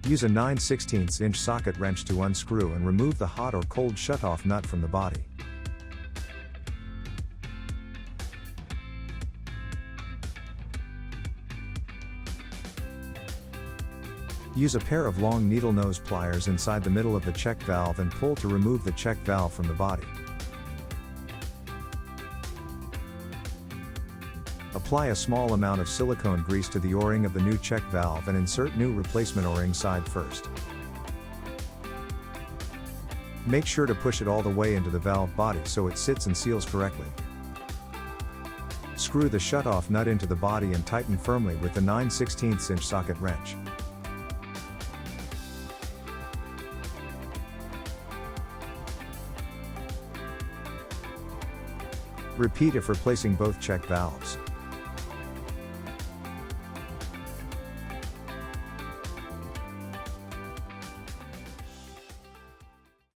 Use a 9/16" socket wrench to unscrew and remove the hot or cold shutoff nut from the body. Use a pair of long needle nose pliers inside the middle of the check valve and pull to remove the check valve from the body. Apply a small amount of silicone grease to the O-ring of the new check valve and insert new replacement O-ring side first. Make sure to push it all the way into the valve body so it sits and seals correctly. Screw the shutoff nut into the body and tighten firmly with the 9/16" socket wrench. Repeat if replacing both check valves.